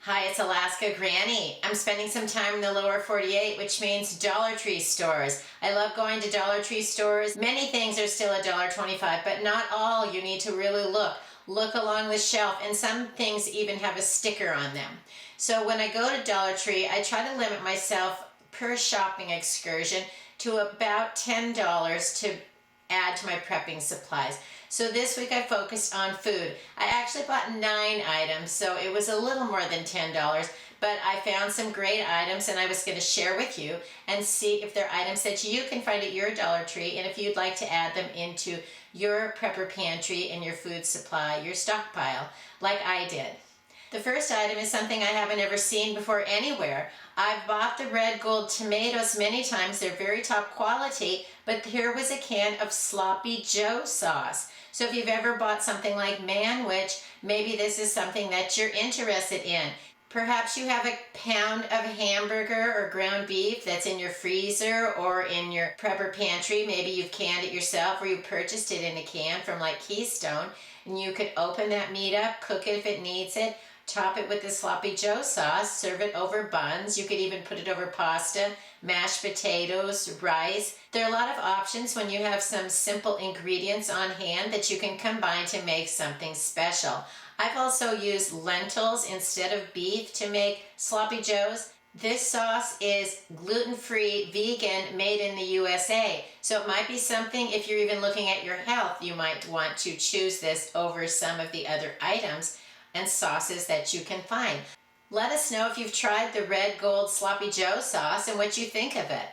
Hi, it's Alaska Granny. I'm spending some time in the lower 48, which means Dollar Tree stores. I love going to Dollar Tree stores. Many things are still $1.25, but not all. You need to really look. Look along the shelf, and some things even have a sticker on them. So when I go to Dollar Tree, I try to limit myself per shopping excursion to about $10 to add to my prepping supplies. So this week I focused on food. I actually bought 9 items, so it was a little more than $10, but I found some great items and I was going to share with you and see if they're items that you can find at your Dollar Tree, and if you'd like to add them into your prepper pantry and your food supply, your stockpile, like I did. The first item is something I haven't ever seen before anywhere. I've bought the red gold tomatoes many times. They're very top quality, but here was a can of Sloppy Joe sauce. So if you've ever bought something like Manwich, maybe this is something that you're interested in. Perhaps you have a pound of hamburger or ground beef that's in your freezer or in your prepper pantry. Maybe you've canned it yourself or you purchased it in a can from like Keystone, and you could open that meat up, cook it if it needs it, top it with the Sloppy Joe sauce, serve it over buns. You could even put it over pasta, mashed potatoes, rice. There are a lot of options when you have some simple ingredients on hand that you can combine to make something special. I've also used lentils instead of beef to make Sloppy Joes. This sauce is gluten-free, vegan, made in the USA. So it might be something, if you're even looking at your health, you might want to choose this over some of the other items and sauces that you can find. Let us know if you've tried the red gold Sloppy Joe sauce and what you think of it.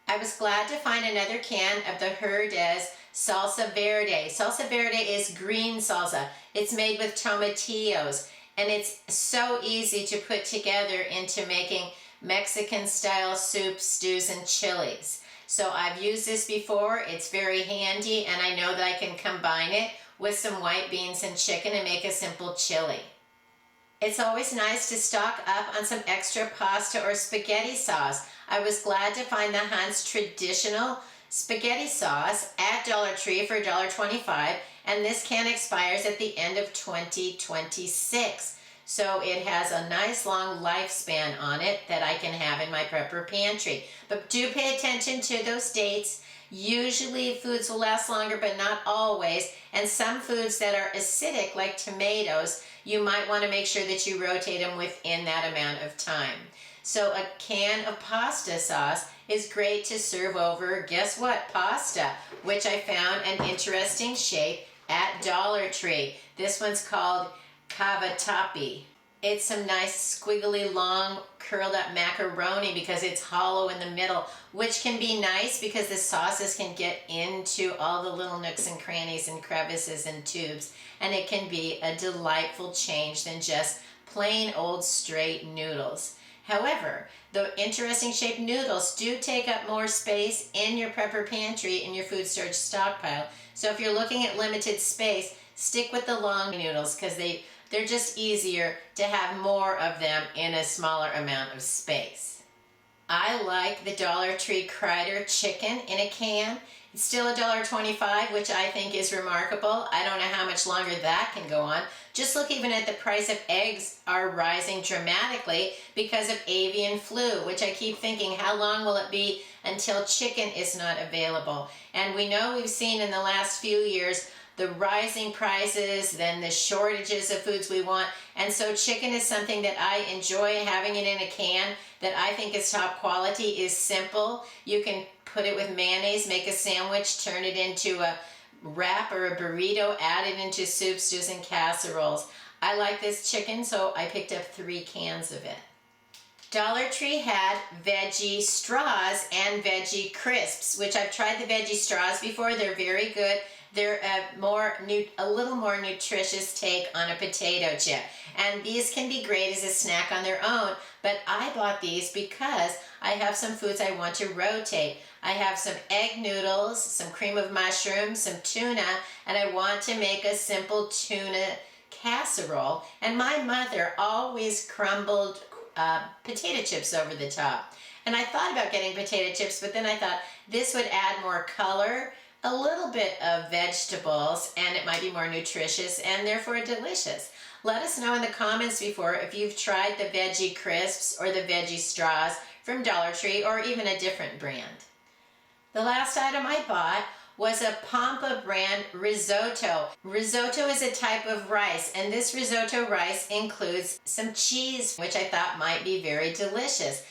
I was glad to find another can of the Verde's Salsa Verde. Salsa Verde is green salsa. It's made with tomatillos, and it's so easy to put together into making Mexican-style soups, stews, and chilies. So I've used this before. It's very handy, and I know that I can combine it with some white beans and chicken and make a simple chili. It's always nice to stock up on some extra pasta or spaghetti sauce. I was glad to find the Hunt's traditional spaghetti sauce at Dollar Tree for $1.25, and this can expires at the end of 2026. So it has a nice long lifespan on it that I can have in my prepper pantry. But do pay attention to those dates. Usually foods will last longer, but not always. And some foods that are acidic, like tomatoes, you might want to make sure that you rotate them within that amount of time. So a can of pasta sauce is great to serve over, guess what, pasta, which I found an interesting shape at Dollar Tree. This one's called cavatappi. It's some nice squiggly long curled up macaroni because it's hollow in the middle, which can be nice because the sauces can get into all the little nooks and crannies and crevices and tubes, and it can be a delightful change than just plain old straight noodles. However, the interesting shaped noodles do take up more space in your prepper pantry and your food storage stockpile. So if you're looking at limited space, stick with the long noodles because they're just easier to have more of them in a smaller amount of space. I like the Dollar Tree Crider chicken in a can. It's still $1.25, which I think is remarkable. I don't know how much longer that can go on. Just look even at the price of eggs are rising dramatically because of avian flu, which I keep thinking, how long will it be until chicken is not available? And we know we've seen in the last few years the rising prices, then the shortages of foods we want. And so chicken is something that I enjoy having it in a can that I think is top quality, is simple. You can put it with mayonnaise, make a sandwich, turn it into a wrap or a burrito, add it into soups, stews, and casseroles. I like this chicken, so I picked up 3 cans of it. Dollar Tree had veggie straws and veggie crisps, which I've tried the veggie straws before. They're very good. They're a little more nutritious take on a potato chip. And these can be great as a snack on their own, but I bought these because I have some foods I want to rotate. I have some egg noodles, some cream of mushrooms, some tuna, and I want to make a simple tuna casserole. And my mother always crumbled potato chips over the top. And I thought about getting potato chips, but then I thought this would add more color a little bit of vegetables, and it might be more nutritious and therefore delicious. Let us know in the comments before if you've tried the Veggie crisps or the Veggie straws from Dollar Tree or even a different brand. The last item I bought was a Pampa brand risotto. Risotto is a type of rice, and this risotto rice includes some cheese, which I thought might be very delicious.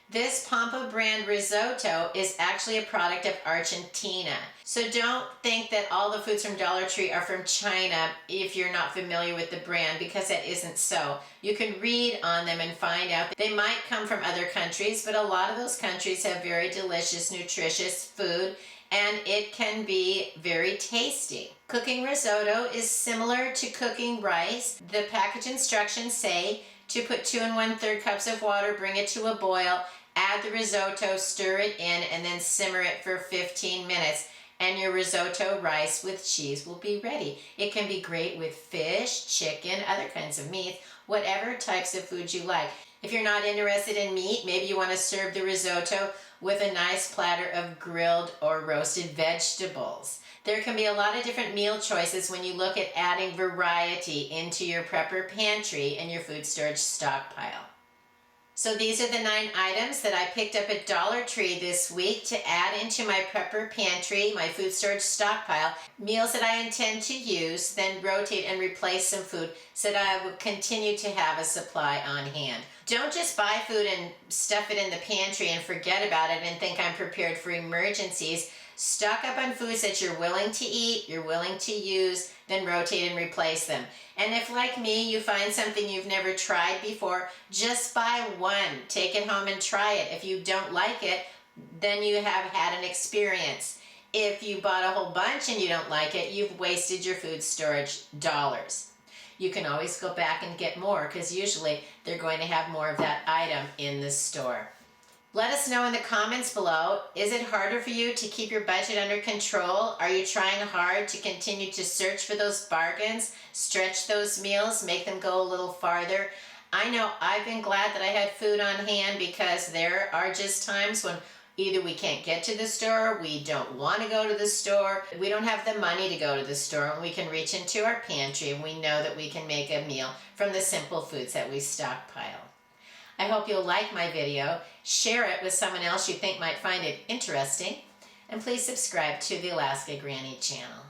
This Pampa brand risotto is actually a product of Argentina. So don't think that all the foods from Dollar Tree are from China if you're not familiar with the brand, because that isn't so. You can read on them and find out. They might come from other countries, but a lot of those countries have very delicious, nutritious food, and it can be very tasty. Cooking risotto is similar to cooking rice. The package instructions say to put 2 1/3 cups of water, bring it to a boil, add the risotto, stir it in, and then simmer it for 15 minutes. And your risotto rice with cheese will be ready. It can be great with fish, chicken, other kinds of meat, whatever types of food you like. If you're not interested in meat, maybe you want to serve the risotto with a nice platter of grilled or roasted vegetables. There can be a lot of different meal choices when you look at adding variety into your prepper pantry and your food storage stockpile. So these are the 9 items that I picked up at Dollar Tree this week to add into my prepper pantry, my food storage stockpile. Meals that I intend to use, then rotate and replace some food so that I will continue to have a supply on hand. Don't just buy food and stuff it in the pantry and forget about it and think I'm prepared for emergencies. Stock up on foods that you're willing to eat, you're willing to use, then rotate and replace them. And if, like me, you find something you've never tried before, just buy one. Take it home and try it. If you don't like it, then you have had an experience. If you bought a whole bunch and you don't like it, you've wasted your food storage dollars. You can always go back and get more, because usually they're going to have more of that item in the store. Let us know in the comments below, is it harder for you to keep your budget under control? Are you trying hard to continue to search for those bargains, stretch those meals, make them go a little farther? I know I've been glad that I had food on hand, because there are just times when either we can't get to the store, we don't want to go to the store, we don't have the money to go to the store, and we can reach into our pantry and we know that we can make a meal from the simple foods that we stockpile. I hope you'll like my video, share it with someone else you think might find it interesting, and please subscribe to the Alaska Granny channel.